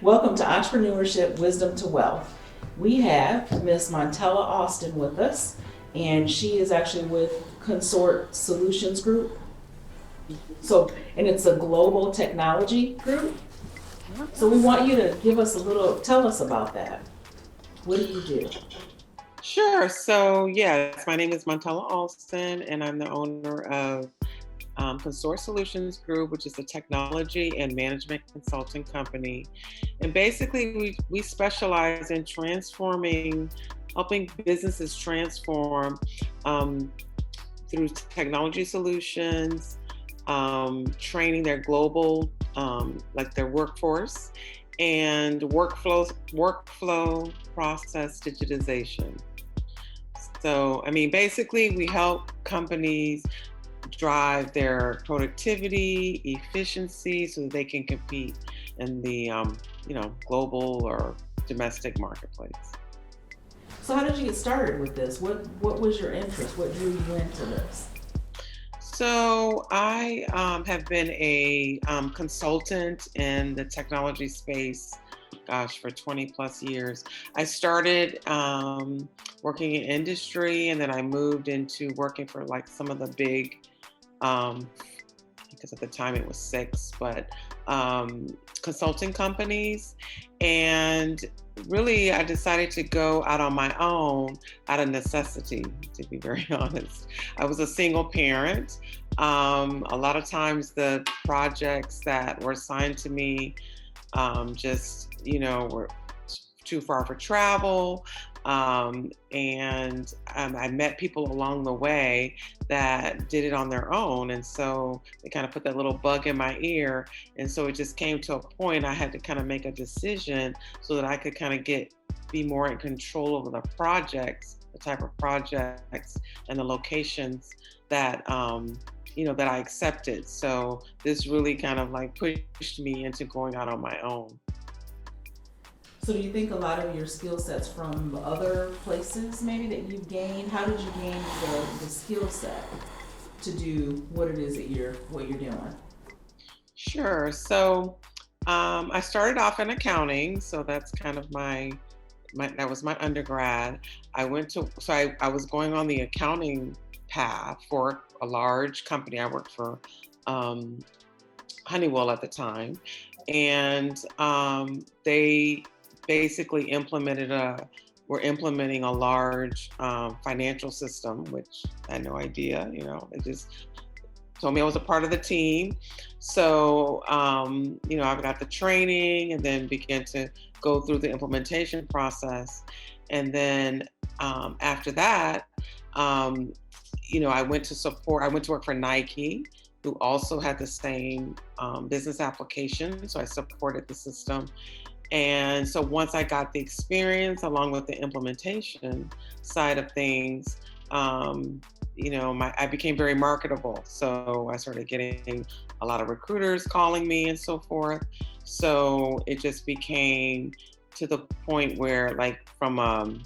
Welcome to Entrepreneurship Wisdom to Wealth. We have Miss Montella Austin with us, and she is actually with Consort Solutions Group. So, and it's a global technology group. So we want you to tell us about that. What do you do? Sure. So, yes, my name is Montella Alston, and I'm the owner of Consort Solutions Group, which is a technology and management consulting company. And basically, we specialize in helping businesses transform um, through technology solutions, training their global, like their workforce, and workflow process digitization. So, I mean, basically, we help companies drive their productivity, efficiency, so that they can compete in the, global or domestic marketplace. So how did you get started with this? What was your interest? What drew you into this? So I have been a consultant in the technology space, gosh, for 20 plus years. I started working in industry, and then I moved into working for like some of the big, um, because at the time it was six, but consulting companies. And really, I decided to go out on my own out of necessity, to be very honest. I was a single parent. A lot of times, the projects that were assigned to me just, were too far for travel. And I met people along the way that did it on their own. And so they kind of put that little bug in my ear. And so it just came to a point I had to kind of make a decision so that I could kind of be more in control over the projects, the type of projects and the locations that, that I accepted. So this really kind of like pushed me into going out on my own. So do you think a lot of your skill sets from other places maybe that you've gained? How did you gain the skill set to do what it is that you're doing? Sure. So I started off in accounting, so that's kind of my that was my undergrad. I was going on the accounting path for a large company. I worked for um, Honeywell at the time, and they basically were implementing a large financial system, which I had no idea. They just told me I was a part of the team. So, I got the training and then began to go through the implementation process. And then after that, um, I went to work for Nike, who also had the same business application. So I supported the system. And so once I got the experience along with the implementation side of things, I became very marketable. So I started getting a lot of recruiters calling me and so forth. So it just became to the point where, like, from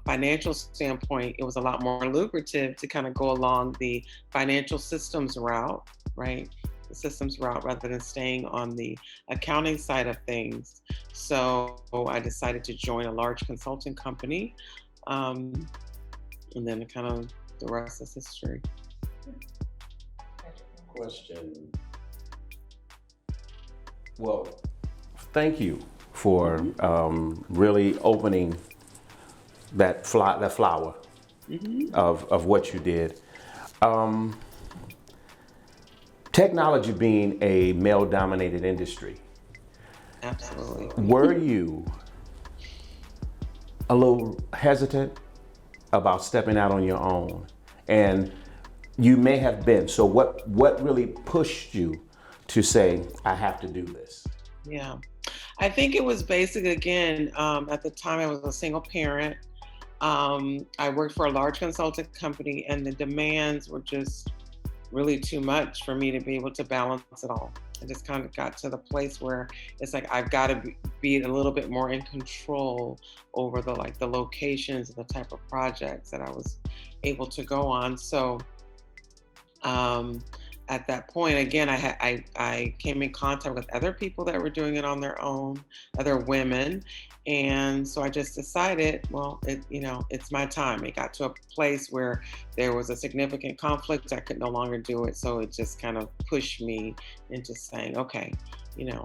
financial standpoint, it was a lot more lucrative to kind of go along the financial systems route, right? The systems route rather than staying on the accounting side of things. So I decided to join a large consulting company. Um, and then kind of the rest is history. Question. Well, thank you for really opening that flower Hmm. of what you did. Um, Technology being a male-dominated industry, Absolutely. were you a little hesitant about stepping out on your own? And you may have been. So what really pushed you to say, I have to do this? Yeah. I think it was basic again. At the time, I was a single parent. I worked for a large consulting company, and the demands were just really too much for me to be able to balance it all. I just kind of got to the place where it's like I've got to be a little bit more in control over the locations and the type of projects that I was able to go on. So um, at that point, again, I came in contact with other people that were doing it on their own, other women, and so I just decided, well, it's my time. It got to a place where there was a significant conflict. I could no longer do it, so it just kind of pushed me into saying, okay,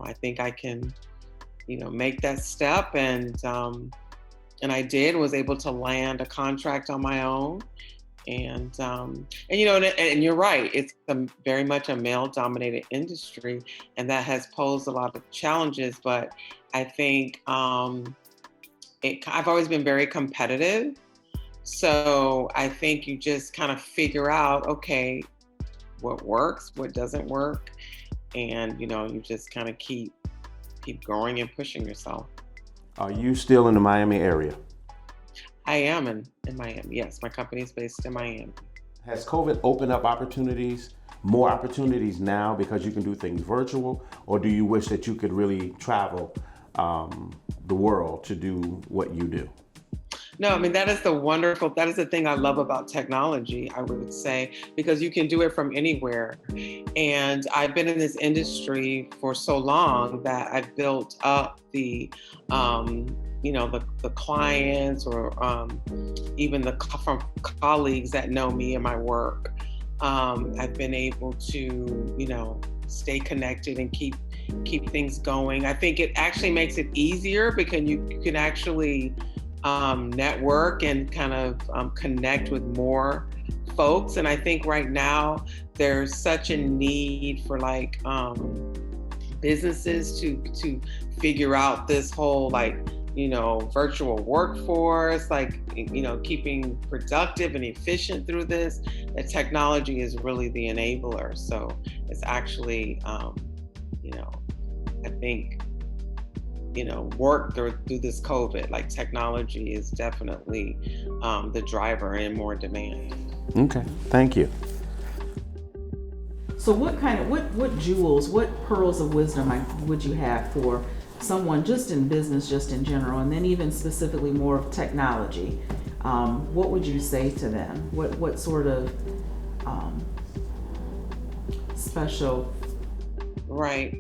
I think I can, make that step, and I did. Was able to land a contract on my own. And you're right, it's very much a male dominated industry, and that has posed a lot of challenges, but I think I've always been very competitive, so I think you just kind of figure out, okay, what works, what doesn't work, and you just kind of keep growing and pushing yourself. Are you still in the Miami area? I am in Miami. Yes, my company is based in Miami. Has COVID opened up opportunities, more opportunities now because you can do things virtual, or do you wish that you could really travel the world to do what you do? No, I mean, that is the thing I love about technology, I would say, because you can do it from anywhere. And I've been in this industry for so long that I've built up the clients, or even from colleagues that know me and my work. I've been able to, stay connected and keep things going. I think it actually makes it easier because you can actually network and kind of connect with more folks. And I think right now there's such a need for businesses to figure out this whole virtual workforce, keeping productive and efficient through this. That technology is really the enabler. So it's actually, I think, work through this COVID, technology is definitely the driver and more demand. Okay, thank you. So what jewels, what pearls of wisdom would you have for someone just in business, just in general, and then even specifically more of technology? What would you say to them? What sort of special? Right.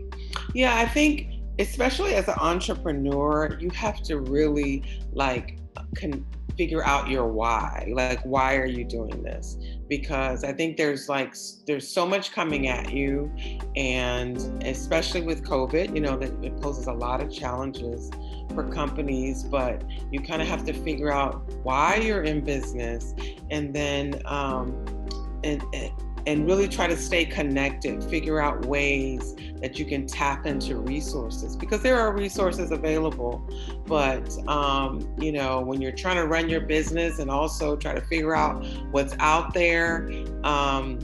Yeah, I think especially as an entrepreneur, you have to really figure out your why. Why are you doing this? Because I think there's so much coming at you, and especially with COVID, that it poses a lot of challenges for companies, but you kind of have to figure out why you're in business, and then and really try to stay connected, figure out ways that you can tap into resources, because there are resources available. But, when you're trying to run your business and also try to figure out what's out there, I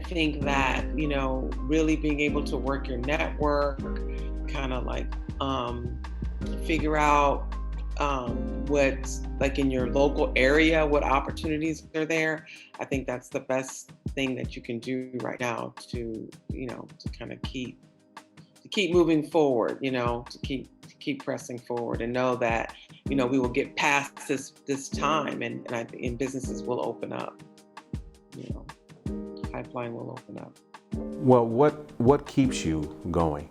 think that, really being able to work your network, kind of figure out what's in your local area, what opportunities are there. I think that's the best thing that you can do right now to kind of keep moving forward, to keep pressing forward, and know that, we will get past this time, and businesses will open up, pipeline will open up. Well, what keeps you going?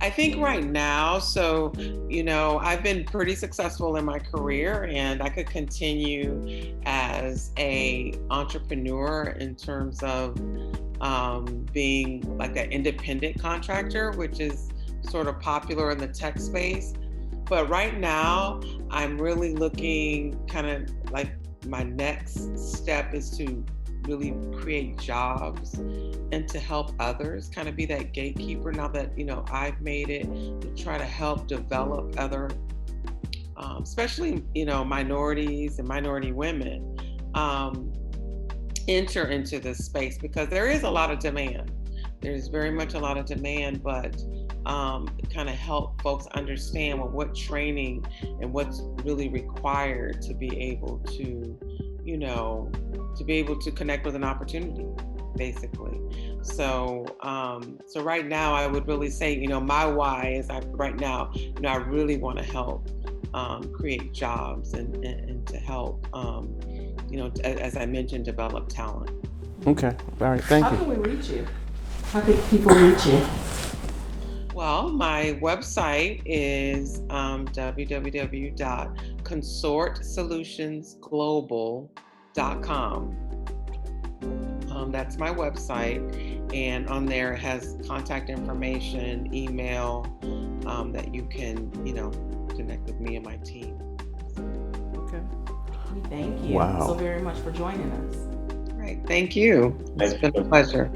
I think right now, so, I've been pretty successful in my career, and I could continue as a entrepreneur in terms of being that independent contractor, which is sort of popular in the tech space. But right now, I'm really looking my next step is to really create jobs and to help others, kind of be that gatekeeper now that, I've made it, to try to help develop other, especially, minorities and minority women, enter into this space, because there is a lot of demand. There's very much a lot of demand, but kind of help folks understand what training and what's really required to be able to, connect with an opportunity, basically. So right now I would really say, my why is I really want to help create jobs and to help, as I mentioned, develop talent. Okay. All right. Thank How you. can we reach you? How can people reach you? Well, my website is www.consortsolutionsglobal.com. That's my website, and on there it has contact information, email, that you can, connect with me and my team. Okay. Thank you Wow. so very much for joining us. Right. Thank you. It's been a pleasure.